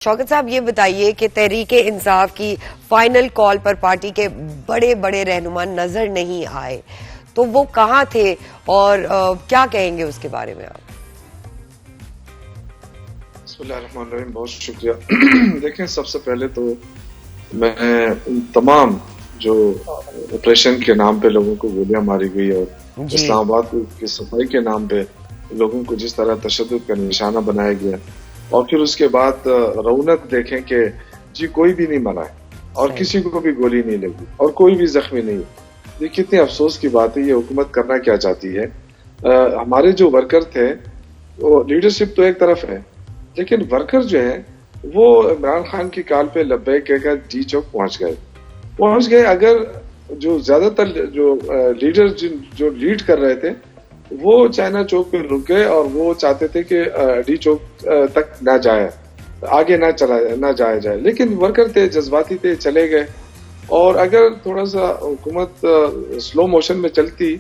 शौकत साहब ये बताइए कि तहरीके इंसाफ की फाइनल कॉल पर पार्टी के बड़े बड़े रहनुमा नजर नहीं आए, तो वो कहाँ थे और क्या कहेंगे उसके बारे में आप? बिस्मिल्लाहिर्रहमानिर्रहीम, बहुत शुक्रिया। देखें, सबसे पहले तो मैं तमाम जो ऑपरेशन के नाम पे लोगों को गोलियां मारी गई और इस्लामाबाद की सफाई के नाम पे लोगों को जिस तरह तशद्दुद का निशाना बनाया गया और फिर उसके बाद रौनक देखें कि जी कोई भी नहीं मरा है और किसी को भी गोली नहीं लगी और कोई भी जख्मी नहीं। ये कितनी अफसोस की बात है। ये हुकूमत करना क्या चाहती है? हमारे जो वर्कर थे, वो लीडरशिप तो एक तरफ है, लेकिन वर्कर जो है वो इमरान खान की कॉल पे लब्बैक कहकर जी चौक पहुंच गए। अगर जो ज्यादातर जो लीडर जो लीड कर रहे थे वो चाइना चौक पे रुक गए और वो चाहते थे कि डी चौक तक ना जाए, आगे ना जाया जाए, लेकिन वर्कर थे, जज्बाती थे, चले गए। और अगर थोड़ा सा हुकूमत स्लो मोशन में चलती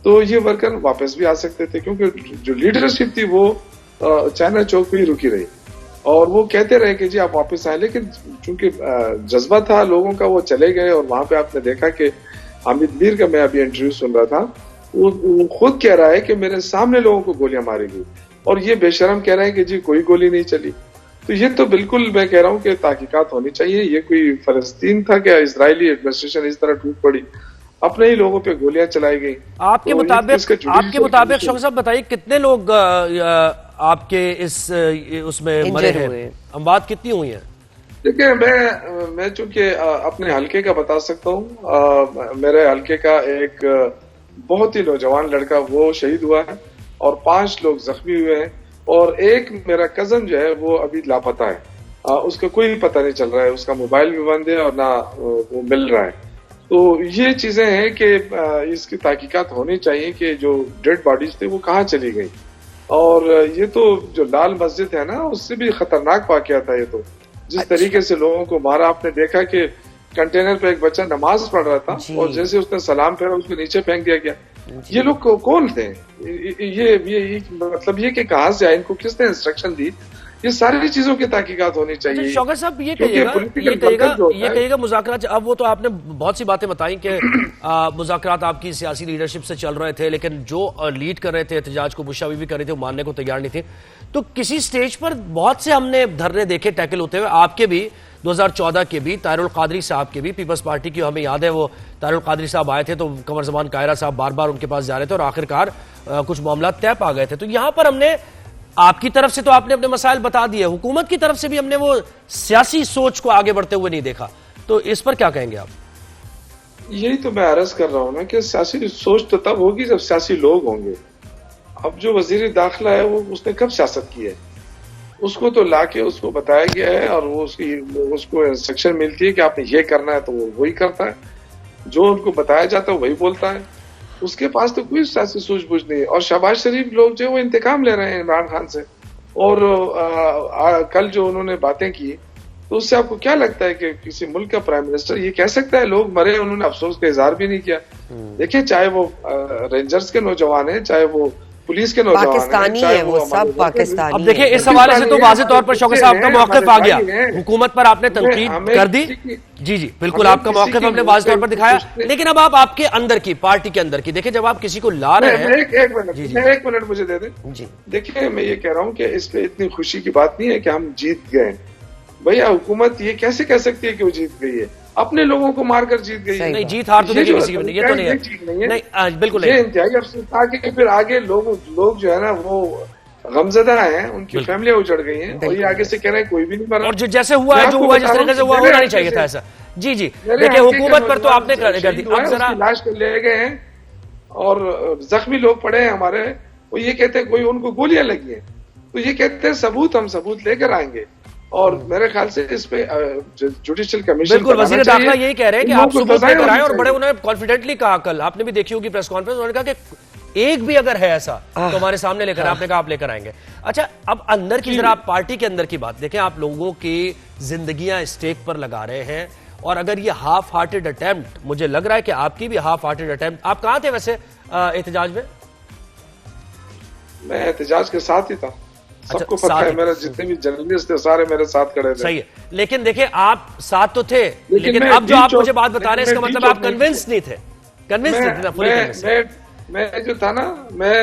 तो ये वर्कर वापस भी आ सकते थे, क्योंकि जो लीडरशिप थी वो चाइना चौक पे ही रुकी रही और वो कहते रहे कि जी आप वापस आए, लेकिन चूंकि जज्बा था लोगों का, वो चले गए। और वहां पे आपने देखा कि हामिद मीर का मैं अभी इंटरव्यू सुन रहा था, वो खुद कह रहा है कि मेरे सामने लोगों को गोलियां मारी गई और ये बेशरम कह रहे हैं कि जी कोई गोली नहीं चली। तो ये तो बिल्कुल मैं कह रहा हूँ कि तहकीकात होनी चाहिए। ये कोई फलस्तीन था क्या? इजरायली एडमिनिस्ट्रेशन इस तरह टूट पड़ी, अपने ही लोगों पे गोलियां चलाई गई। आपके तो मुताबिक शौकत साहब बताइए, कितने लोग आपके इस उसमें मरे हैं? अमवात कितनी हुई है? देखिए, मैं चूंकि अपने हल्के का बता सकता हूँ। मेरे हल्के का एक बहुत ही नौजवान लड़का वो शहीद हुआ है और 5 लोग जख्मी हुए हैं और एक मेरा कजन जो है वो अभी लापता है। उसका कोई पता नहीं चल रहा है, उसका मोबाइल भी बंद है और ना वो मिल रहा है। तो ये चीजें हैं कि इसकी तहकीकात होनी चाहिए कि जो डेड बॉडीज थे वो कहाँ चली गई। और ये तो जो लाल मस्जिद है ना, उससे भी खतरनाक वाकया था ये तो। जिस तरीके से लोगों को मारा, आपने देखा कि कंटेनर पे एक बच्चा नमाज पढ़ रहा था और जैसे उसने सलाम फेरा उसको नीचे फेंक दिया गया। ये लोग कौन थे? ये मतलब ये कि कहाँ से आए, इनको किसने इंस्ट्रक्शन दी? ये सारी चीजों की तहकीकात होनी चाहिए। शौकत साहब ये कहिएगा मुज़ाकरात, अब वो तो आपने बहुत सी बातें बताई कि मुज़ाकरात आपकी सियासी लीडरशिप से चल रहे थे, लेकिन जो लीड कर रहे थे एहतजाज को, बुशा बीबी कर रहे थे, वो मानने को तैयार नहीं थे। तो किसी स्टेज पर बहुत से हमने धरने देखे टैकल होते हुए, आपके भी 2014 के भी, तारिरुल कादरी साहब के भी, पीपल्स पार्टी की हमें याद है वो तारिरुल कादरी साहब आए थे तो कमर ज़मान कायरा साहब बार बार उनके पास जा रहे थे और आखिरकार कुछ मामला तय पा गए थे। तो यहां पर हमने आपकी तरफ से तो आपने अपने मसाइल बता दिए, हुकूमत की तरफ से भी हमने वो सियासी सोच को आगे बढ़ते हुए नहीं देखा। तो इस पर क्या कहेंगे आप? यही तो मैं अर्ज कर रहा हूं ना कि सियासी सोच तो तब होगी जब सियासी लोग होंगे। अब जो वजीर दाखिला है वो उसने कब सियासत की है? उसको तो लाके उसको बताया गया है और वो उसको इंस्ट्रक्शन मिलती है कि आपने ये करना है, तो वो वही करता है। जो उनको बताया जाता है वही बोलता है। उसके पास तो कोई सियासी सूझबूझ नहीं है। और शहबाज शरीफ लोग जो वो इंतकाम ले रहे हैं इमरान खान से। और कल जो उन्होंने बातें की, तो उससे आपको क्या लगता है कि किसी मुल्क का प्राइम मिनिस्टर ये कह सकता है लोग मरे, उन्होंने अफसोस का इजहार भी नहीं किया? देखिए, चाहे वो रेंजर्स के नौजवान है, चाहे वो पुलिस के नौजवान पाकिस्तानी है, वो सब पाकिस्तानी। अब देखिए, इस हवाले से तो वाज़ेह तौर पर शौकत साहब का मौक़िफ़ आ गया। हुकूमत पर आपने तनकीद कर दी, जी बिल्कुल, आपका मौक़िफ़ हमने वाज़ेह तौर पर दिखाया। लेकिन अब आप आपके अंदर की, पार्टी के अंदर की देखिए, जब आप किसी को ला रहे हैं। एक मिनट मुझे दे दें जी। देखिए, मैं ये कह रहा हूँ कि इस पे इतनी खुशी की बात नहीं है कि हम जीत गए। भैया, हुकूमत ये कैसे कह सकती है कि वो जीत गई है? अपने लोगों को मारकर जीत गई है। नहीं, जीत हार तो देखिए किसी की नहीं, ये तो नहीं है। नहीं, बिल्कुल ये इंतहाई अफसोस था कि फिर आगे लोग जो है ना वो गमजदा हैं, उनकी फैमिलियां उजड़ गई हैं और ये आगे से कह रहे हैं कोई भी नहीं मरा। और जो जैसे हुआ है, जो हुआ जिस तरीके से हुआ, होना नहीं चाहिए था ऐसा। जी देखिए, हुकूमत पर तो आपने कर दी। अब जरा लाश को ले गए हैं और जख्मी लोग पड़े हैं हमारे, वो ये कहते हैं कोई उनको गोलियां लगी हैं, तो ये कहते हैं सबूत, हम सबूत लेकर आएंगे। और मेरे ख्याल से इस पे जुडिशियल कमीशन, बिल्कुल, वजीर दाखिला यही कह रहे हैं कि आप सबूत लेकर आए। और बड़े उन्होंने कॉन्फिडेंटली कहा, कल आपने भी देखी होगी प्रेस कॉन्फ्रेंस, उन्होंने कहा कि एक भी अगर है ऐसा तो हमारे सामने लेकर, आपने कहा आप लेकर आएंगे। अच्छा, अब अंदर की जरा आप पार्टी के अंदर की बात देखें। आप लोगों की जिंदगियां स्टेक पर लगा रहे हैं और अगर ये हाफ हार्टेड अटेम्प्ट, मुझे लग रहा है कि आपकी भी हाफ हार्टेड अटेम्प्ट। आप कहां थे वैसे एहतजाज में? मैं एहतजाज के साथ ही था। सबको पता है, मेरे जितने भी जर्नलिस्ट थे सारे मेरे साथ खड़े थे। सही है, लेकिन देखिए आप साथ तो थे, लेकिन अब जो आप मुझे बात बता रहे हैं इसका मतलब आप कन्विंस नहीं थे, कन्विंस नहीं थे फुली कन्विंस। मैं जो था ना, मैं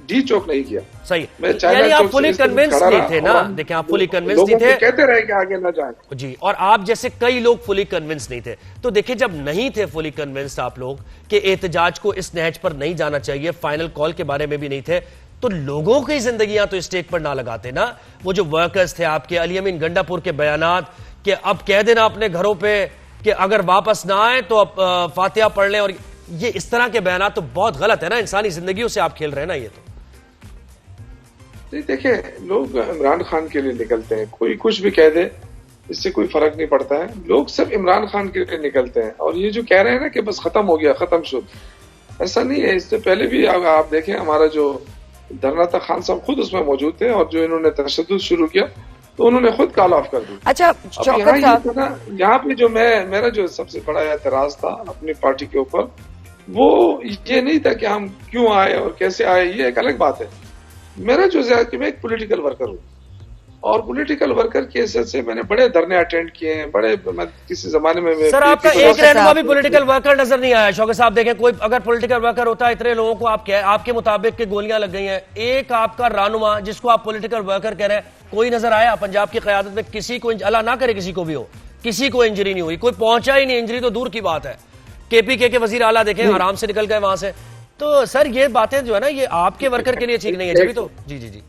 डी चौक नहीं किया। सही है, यानी आप फुली कन्विंस नहीं थे ना। देखिए आप फुली कन्विंस नहीं थे, कहते रहे कि आगे ना जाए जी, और आप जैसे कई लोग फुली कन्विंस नहीं थे। तो देखिए जब नहीं थे फुली कन्विंस्ड आप लोग कि एहतजाज को इस नहज पर नहीं जाना चाहिए, फाइनल कॉल के बारे में भी नहीं थे, तो लोगों की जिंदगियां तो स्टेक पर ना लगाते ना। वो जो वर्कर्स थे आपके, अली अमीन गंडापुर के बयानात कि अब कह देना अपने घरों पे कि अगर वापस ना आए तो अब फातिहा पढ़ लें, और ये इस तरह के बयानात तो बहुत गलत है ना, इंसानी जिंदगियों से आप खेल रहे हैं ना। ये तो देखिए, लोग इमरान खान के लिए निकलते हैं, कोई कुछ भी कह दे इससे कोई फर्क नहीं पड़ता है, लोग सब इमरान खान के लिए निकलते हैं। और ये जो कह रहे हैं ना कि बस खत्म हो गया, खत्म शुद्ध, ऐसा नहीं है। इससे पहले भी आप देखें, हमारा जो धरना था, खान साहब खुद उसमें मौजूद थे, और जो इन्होंने तशद्दुद शुरू किया तो उन्होंने खुद कॉल ऑफ कर दी। अच्छा, यहाँ पे जो मेरा जो सबसे बड़ा एतराज था अपनी पार्टी के ऊपर, वो ये नहीं था कि हम क्यों आए और कैसे आए, ये एक अलग बात है। मेरा जो कि मैं एक पॉलिटिकल वर्कर हूँ, और पॉलिटिकल वर्कर के हिसाब से मैंने बड़े धरने अटेंड किए हैं, बड़े किसी जमाने में। सर आपका एक रहनुमा भी पॉलिटिकल वर्कर नजर नहीं आया। शौकत साहब देखें, कोई अगर पॉलिटिकल वर्कर होता है, इतने लोगों को आपके मुताबिक के गोलियां लग गई हैं, एक आपका रहनुमा जिसको आप पॉलिटिकल वर्कर कह रहे हैं, कोई नजर आया पंजाब की क़यादत में? किसी को, अल्लाह ना करे किसी को भी हो, किसी को इंजरी नहीं हुई, कोई पहुंचा ही नहीं, इंजरी तो दूर की बात है। केपीके के वजीर आला देखें आराम से निकल गए वहां से। तो सर ये बातें जो है ना, ये आपके वर्कर के लिए ठीक नहीं है। जब तो जी जी जी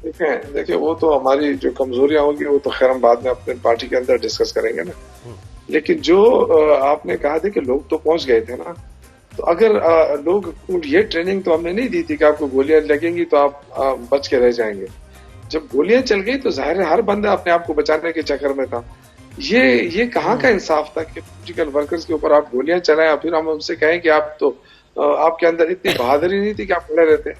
देखिए, वो तो हमारी जो कमजोरियां होंगी वो तो खैर हम बाद में अपने पार्टी के अंदर डिस्कस करेंगे ना। लेकिन जो आपने कहा था कि लोग तो पहुंच गए थे ना, तो अगर लोग, ये ट्रेनिंग तो हमने नहीं दी थी कि आपको गोलियां लगेंगी तो आप बच के रह जाएंगे। जब गोलियां चल गई तो जाहिर है हर बंदा अपने आप को बचाने के चक्कर में था। ये कहाँ का इंसाफ था कि पॉलिटिकल वर्कर्स के ऊपर आप गोलियां चलाएं, फिर हम उनसे कहें कि आप तो आपके अंदर इतनी बहादुरी नहीं थी कि आप खड़े रहते।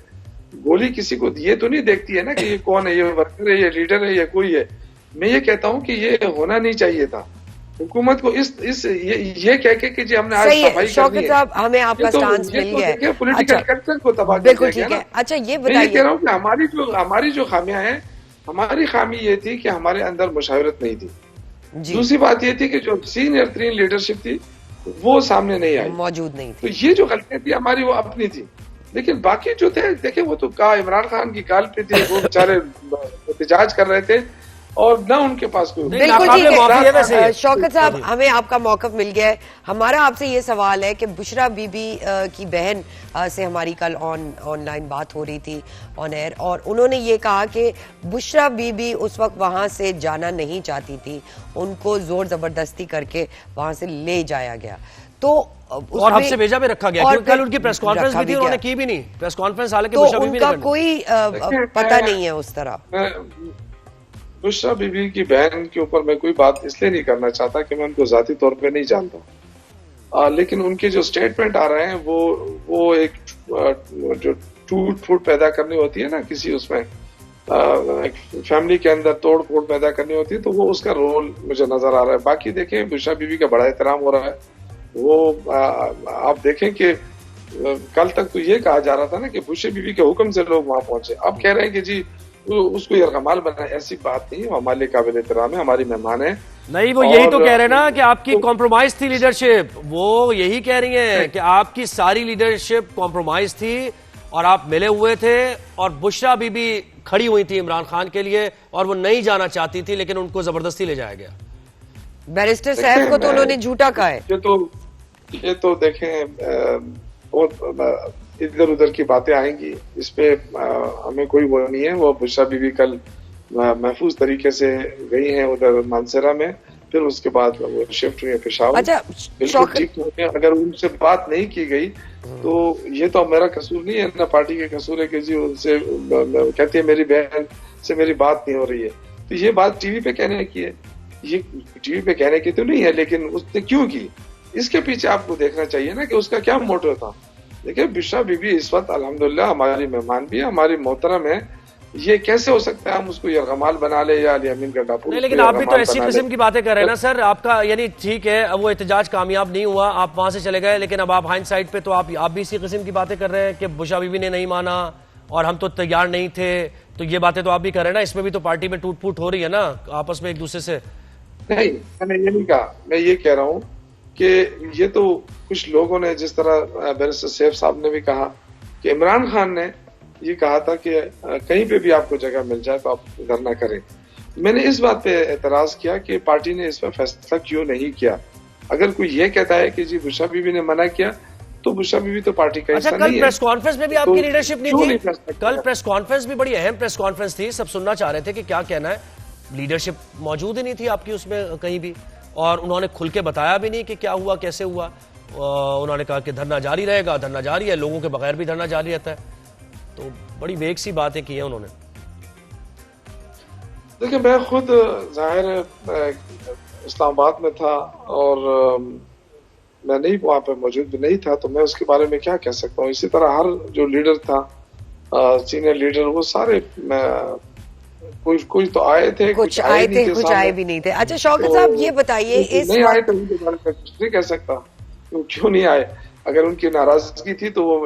गोली किसी को ये तो नहीं देखती है ना कि ये कौन है, ये वर्कर है, ये लीडर है, ये कोई है। मैं ये कहता हूँ कि ये होना नहीं चाहिए था। हुकूमत को ये कह के कि जी हमने आज सफाई करनी है। शौकत साहब, हमें आपका स्टांस मिल गया है। पॉलिटिकल कल्चर को तबाह बिल्कुल ठीक है। अच्छा, ये बताइए, कह रहा हूँ कि हमारी जो खामियां हैं, हमारी खामी ये थी कि हमारे अंदर मुशावरत नहीं थी। दूसरी बात ये थी कि जो सीनियर तरीन लीडरशिप थी वो सामने नहीं आई, मौजूद नहीं थी। तो ये जो गलतियां थी हमारी वो अपनी थी। लेकिन बाकी जो थे, देखे वो तो इमरान खान की गाल पे थे, वो बेचारे एहतजाज कर रहे थे और ना उनके पास कोई। बिल्कुल ठीक है शौकत साहब, हमें आपका मौक़िफ़ मिल गया है। हमारा आपसे ये सवाल है कि बुशरा बीबी की बहन से हमारी कल ऑनलाइन बात हो रही थी, ऑन एयर, और उन्होंने ये कहा कि बुशरा बीबी उस वक्त वहां से जाना नहीं चाहती थी, उनको जोर जबरदस्ती करके वहां से ले जाया गया। तो और हमसे भेजा भी रखा गया, क्योंकि कल उनकी प्रेस कॉन्फ्रेंस भी थी, उन्होंने की भी नहीं प्रेस कॉन्फ्रेंस, हालांकि तो उनका कोई पता नहीं है उस तरह। बुशरा बीबी की बहन के ऊपर मैं कोई बात इसलिए नहीं करना चाहता कि मैं उनको जाती तौर पे नहीं जानता, लेकिन उनके जो स्टेटमेंट आ रहे हैं वो एक जो टूट फूट पैदा करनी होती है ना किसी उसमें, एक फैमिली के अंदर तोड़ फोड़ पैदा करनी होती है, तो वो उसका रोल मुझे नजर आ रहा है। बाकी देखें, बुशरा बीबी का बड़ा एहतराम हो रहा है। वो आप देखें कि कल तक तो ये कहा जा रहा था ना कि बुशरा बीबी के हुक्म से लोग वहां पहुंचे, अब कह रहे हैं कि जी उसको यरगमाल बनाए। ऐसी बात नहीं है, हमारे लिए काबिल एहतराम है, हमारी मेहमान है। नहीं, वो यही तो कह रहे हैं ना कि आपकी कॉम्प्रोमाइज थी लीडरशिप, वो यही कह रही है कि आपकी सारी लीडरशिप कॉम्प्रोमाइज थी और आप मिले हुए थे, और बुशरा बीबी खड़ी हुई थी इमरान खान के लिए और वो नहीं जाना चाहती थी, लेकिन उनको जबरदस्ती ले जाया गया। बैरिस्टर साहब को तो उन्होंने झूठा कहा है। ये तो देखें, बहुत इधर उधर की बातें आएंगी, इस पे हमें कोई वो नहीं है। वो बुशरा बीबी कल महफूज तरीके से गई हैं उधर मानसरा में, फिर उसके बाद वो शिफ्ट हुई है पेशावर। अच्छा, बिल्कुल ठीक है। अगर उनसे बात नहीं की गई तो ये तो मेरा कसूर नहीं है ना, पार्टी के कसूर है कि जी उनसे कहती है मेरी बहन से मेरी बात नहीं हो रही है, तो ये बात टीवी पे कहने की है, ये टीवी पे कहने की तो नहीं है, लेकिन उसने क्यों की, इसके पीछे आपको देखना चाहिए ना कि उसका क्या मोटिव था। देखिए, बुशरा बीबी इस वक्त अल्हम्दुलिल्लाह हमारी मेहमान भी है, हमारी मोहतरम है। ये कैसे हो सकता है हम उसको यरगमाल बना ले या अली अमीन गंडापुर? नहीं, लेकिन आप भी तो ऐसी किस्म की बातें कर रहे हैं ना सर। आपका यानी ठीक है, अब वो एहतजाज कामयाब नहीं हुआ, आप वहां से चले गए, लेकिन अब आप हाइंडसाइड पे तो आप भी इसी किस्म की बातें कर रहे हैं कि बुशरा बीबी ने नहीं माना और हम तो तैयार नहीं थे, तो ये बातें तो आप भी कर रहे हैं ना, इसमें भी तो पार्टी में टूट फूट हो रही है ना आपस में एक दूसरे से। नहीं, मैंने ये नहीं कहा, मैं ये कह रहा हूँ कि ये तो कुछ लोगों ने, जिस तरह बैरिस्टर सैफ साहब ने भी कहा कि इमरान खान ने ये कहा था कि कहीं पे भी आपको जगह मिल जाए तो आप धरना करें। मैंने इस बात पे एतराज किया कि पार्टी ने इस पर फैसला क्यों नहीं किया। अगर कोई ये कहता है कि जी बुशरा बीबी ने मना किया, तो बुशरा बीबी तो पार्टी का हिस्सा नहीं है। कल प्रेस कॉन्फ्रेंस में भी आपकी तो लीडरशिप नहीं थी? कल प्रेस कॉन्फ्रेंस भी बड़ी अहम प्रेस कॉन्फ्रेंस थी, सब सुनना चाह रहे थे कि क्या कहना है, लीडरशिप मौजूद ही नहीं थी आपकी उसमें कहीं भी, और उन्होंने खुल के बताया भी नहीं कि क्या हुआ कैसे हुआ। उन्होंने कहा कि धरना जारी रहेगा, धरना जारी है, लोगों के बगैर भी धरना जारी रहता है। तो बड़ी वेग सी बातें की है उन्होंने। देखिए, मैं खुद जाहिर इस्लामाबाद में था और मैं नहीं वहां पे मौजूद भी नहीं था, तो मैं उसके बारे में क्या कह सकता हूँ। इसी तरह हर जो लीडर था, सीनियर लीडर, वो सारे कोई तो आए थे, कुछ आए थे, कुछ आए भी नहीं थे। अच्छा शौकत साहब, ये बताइए, इस नहीं आए तो उनके बारे में कुछ नहीं कह सकता, तो क्यों नहीं आए। अगर उनकी नाराजगी थी तो वो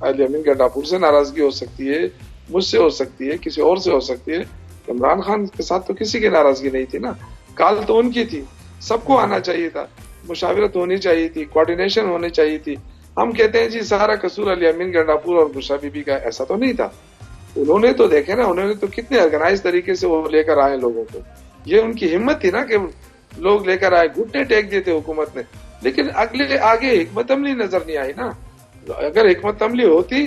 अली अमीन गंडापुर से नाराजगी हो सकती है, मुझसे हो सकती है, किसी और से हो सकती है। इमरान खान के साथ तो किसी की नाराजगी नहीं थी ना, काल तो उनकी थी। सबको आना चाहिए था, मुशावरत होनी चाहिए थी, कोऑर्डिनेशन होनी चाहिए थी। हम कहते हैं जी सारा कसूर अली अमीन गंडापुर और बुशरा बीबी का, ऐसा तो नहीं था। उन्होंने तो देखे ना, उन्होंने तो कितने ऑर्गेनाइज तरीके से वो लेकर आए लोगों को। ये उनकी हिम्मत थी ना कि लोग लेकर आए, घुटने टेक दिए थे हुकूमत ने, लेकिन आगे हिकमत अमली नजर नहीं आई ना। अगर हिकमत अमली होती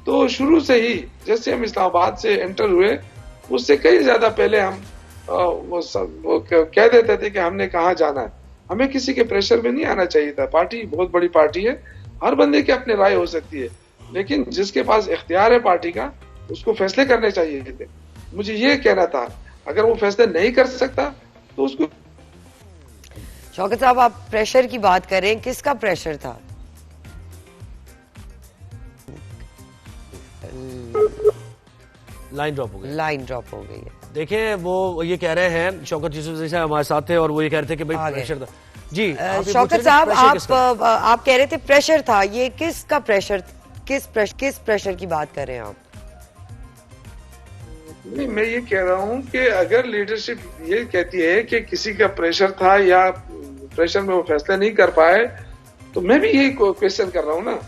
तो शुरू से ही, जैसे हम इस्लामाबाद से एंटर हुए, उससे कई ज्यादा पहले हम वो कह देते थे कि हमने कहाँ जाना है। हमें किसी के प्रेशर में नहीं आना चाहिए था। पार्टी बहुत बड़ी पार्टी है, हर बंदे की अपनी राय हो सकती है, लेकिन जिसके पास इख्तियार है पार्टी का, उसको फैसले करने चाहिए थे। मुझे ये कहना था, अगर वो फैसले नहीं कर सकता तो उसको। शौकत साहब, आप प्रेशर की बात कर रहे हैं, किसका प्रेशर था? लाइन ड्रॉप हो गई, लाइन ड्रॉप हो गई है। देखिए, वो ये कह रहे हैं, शौकत यूसुफ जैसे हमारे साथ थे, और वो ये कह रहे थे कि भाई प्रेशर था। जी शौकत साहब, आप कह रहे थे प्रेशर था, ये किसका प्रेशर, किस प्रेशर की बात कर रहे हैं आप? नहीं, मैं ये कह रहा हूँ कि अगर लीडरशिप ये कहती है कि किसी का प्रेशर था या प्रेशर में वो फैसला नहीं कर पाए, तो मैं भी यही क्वेश्चन कर रहा हूँ ना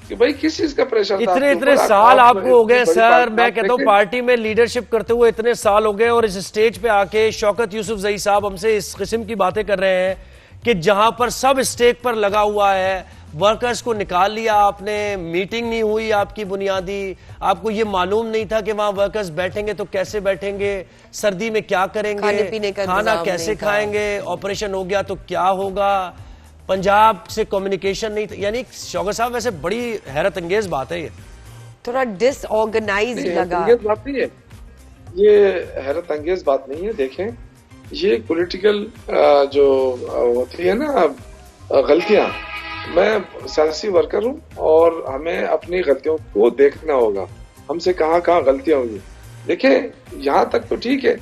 कि भाई किस चीज का प्रेशर था। इतने साल आपको हो गए सर, मैं कहता हूँ पार्टी में लीडरशिप करते हुए इतने साल हो गए, और इस स्टेज पे आके शौकत यूसुफजई साहब हमसे इस किस्म की बातें कर रहे हैं कि जहां पर सब स्टेक पर लगा हुआ है, वर्कर्स को निकाल लिया आपने, मीटिंग नहीं हुई आपकी बुनियादी, आपको ये मालूम नहीं था कि वहां वर्कर्स बैठेंगे तो कैसे बैठेंगे, सर्दी में क्या करेंगे, खाने पीने का खाना कैसे खाएंगे, ऑपरेशन हो गया तो क्या होगा, पंजाब से कम्युनिकेशन नहीं था। यानी शौकत साहब, वैसे बड़ी हैरत अंगेज बात है ये, थोड़ा डिसऑर्गेनाइज लगा। बात नहीं है ये, हैरत अंगेज बात नहीं है। देखें, ये पॉलिटिकल जो होती है ना गलतियां, मैं सियासी वर्कर हूँ और हमें अपनी गलतियों को देखना होगा, हमसे कहाँ कहाँ गलतियां हुई। देखें, यहाँ तक तो ठीक है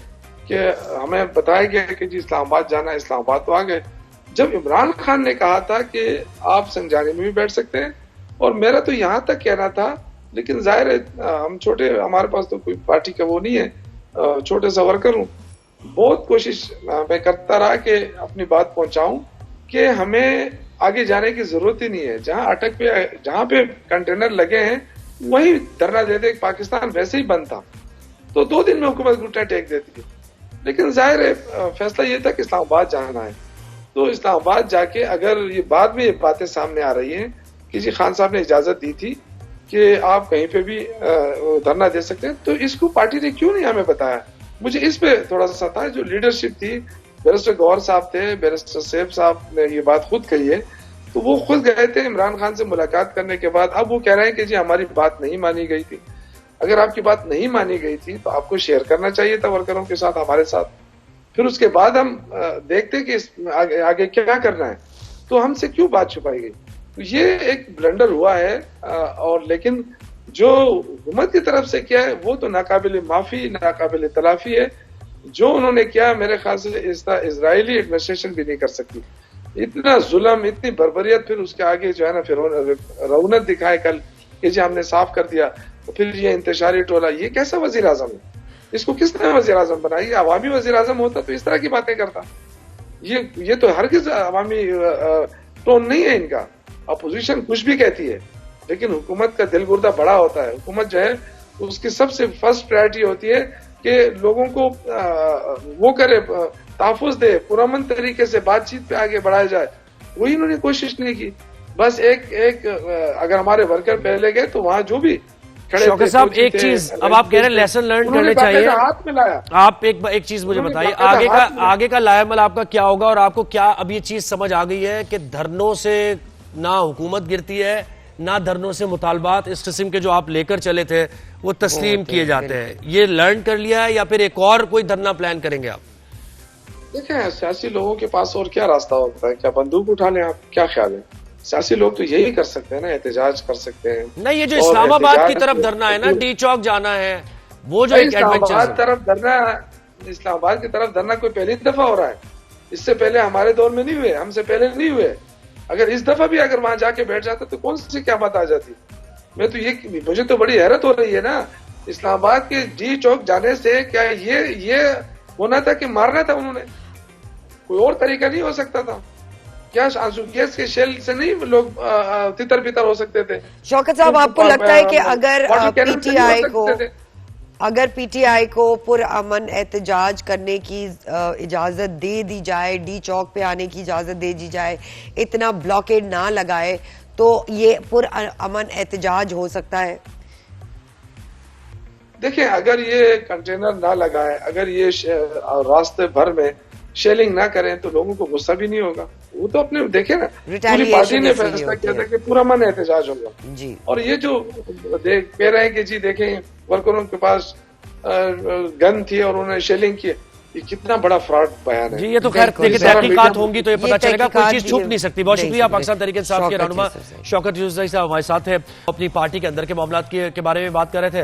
कि हमें बताया गया कि जी इस्लामाबाद जाना, इस्लामाबाद तो आ गए। जब इमरान खान ने कहा था कि आप संजानी में भी बैठ सकते हैं, और मेरा तो यहाँ तक कहना था, लेकिन जाहिर है हम छोटे, हमारे पास तो कोई पार्टी का वो नहीं है, छोटे सा वर्कर हूँ। बहुत कोशिश मैं करता रहा कि अपनी बात पहुंचाऊं कि हमें आगे जाने की जरूरत ही नहीं है। जहां पे कंटेनर लगे हैं वही धरना दे दे, पाकिस्तान वैसे ही बंद था, तो 2 दिन में हुकूमत घुटना टेक देती है। लेकिन जाहिर है फैसला ये था कि इस्लामाबाद जाना है, तो इस्लामाबाद जाके अगर ये बाद में ये बातें सामने आ रही हैं कि जी खान साहब ने इजाजत दी थी कि आप कहीं पे भी धरना दे सकते हैं, तो इसको पार्टी ने क्यों नहीं हमें बताया। मुझे इस पे थोड़ा सा था, जो लीडरशिप थी, बैरिस्टर गौहर साहब थे, बैरिस्टर सैफ साहब ने ये बात खुद कही है, तो वो खुद गए थे इमरान खान से मुलाकात करने के बाद। अब वो कह रहे हैं कि जी हमारी बात नहीं मानी गई थी। अगर आपकी बात नहीं मानी गई थी तो आपको शेयर करना चाहिए था वर्करों के साथ, हमारे साथ, फिर उसके बाद हम देखते कि आगे क्या करना है। तो हमसे क्यों बात छुपाई गई? तो ये एक ब्लंडर हुआ है, और लेकिन जो हुकूमत की तरफ से किया है वो तो नाकाबिल माफी, नाकाबिल तलाफी है। जो उन्होंने किया, मेरे ख्याल से इजरायली एडमिनिस्ट्रेशन भी नहीं कर सकती। इतना जुल्म, इतनी बर्बरियत, फिर उसके आगे जो है ना, फिर रौनक दिखाए कल कि जी हमने साफ कर दिया। फिर ये इंतशारी टोला, ये कैसा वजीर आजम है? इसको किसने वजीर आजम बनाया? ये अवामी वजीर आजम होता तो इस तरह की बातें करता। ये तो हरगिज अवामी टोन नहीं है इनका। अपोजिशन कुछ भी कहती है, लेकिन हुकूमत का दिल गुर्दा बड़ा होता है। हुकूमत जो है उसकी सबसे फर्स्ट प्रायोरिटी होती है कि लोगों को वो करे, तहफ़्फ़ुज़ दे, पुरअमन तरीके से बातचीत पे आगे बढ़ाया जाए। वही इन्होंने कोशिश नहीं की। बस एक अगर हमारे वर्कर पहले गए तो वहां जो भी शौकत साहब, एक चीज अब आप कह रहे हैं लेसन लर्न करने चाहिए, हाथ मिलाया। आप एक चीज मुझे बताइए, आगे का लाएमल आपका क्या होगा? और आपको क्या अब ये चीज समझ आ गई है कि धरनों से ना हुकूमत गिरती है, ना धरनों से मुतालबात इस किस्म के जो आप लेकर चले थे वो तस्लीम किए जाते हैं? ये लर्न कर लिया है या फिर एक और कोई धरना प्लान करेंगे आप? देखें, सियासी लोगों के पास और क्या रास्ता होता है? क्या बंदूक उठा लें? आप क्या ख्याल है? सियासी लोग तो यही कर सकते हैं ना, एहतजाज कर सकते हैं। नहीं, ये जो इस्लामाबाद की तरफ धरना है ना, डी चौक जाना है, वो जो एक इस्लामाबाद तरफ धरना, इस्लामाबाद की तरफ धरना कोई पहली दफा हो रहा है? इससे पहले हमारे दौर में नहीं हुए, हमसे पहले नहीं हुए। अगर इस दफा भी अगर वहां जाके बैठ जाते तो कौन सी क्या बात आ जाती? मुझे तो बड़ी हैरत हो रही है ना, इस्लामाबाद के डी चौक जाने से क्या ये होना था कि मारना था उन्होंने? कोई और तरीका नहीं हो सकता था क्या? आंसू गैस के शेल से नहीं लोग तितर बितर हो सकते थे? शौकत साहब, आपको लगता है कि अगर पीटीआई को पुरअमन एहतजाज करने की इजाजत दे दी जाए, डी चौक पे आने की इजाजत दे दी जाए, इतना ब्लॉकेड ना लगाए, तो ये पुरअमन एहतजाज हो सकता है? देखिए, अगर ये कंटेनर ना लगाए, अगर ये रास्ते भर में शेलिंग ना करें तो लोगों को गुस्सा भी नहीं होगा। वो तो अपने देखे ना, पूरी पार्टी ने फैसला किया था कि पुरअमन एहतजाज होगा जी। और ये जो कह रहे हैं कि जी देखें वर्करों के पास गन थी और उन्होंने शेलिंग की, ये कितना बड़ा फ्रॉड बयान है जी। ये तो खैर तहकीकात होंगी तो ये पता चलेगा, कोई चीज छुप नहीं सकती। बहुत शुक्रिया पाकिस्तान तहरीक इंसाफ के रहनुमा शौकत यूसुफ साहब हमारे साथ है, अपनी पार्टी के अंदर के मामलात के बारे में बात कर रहे थे।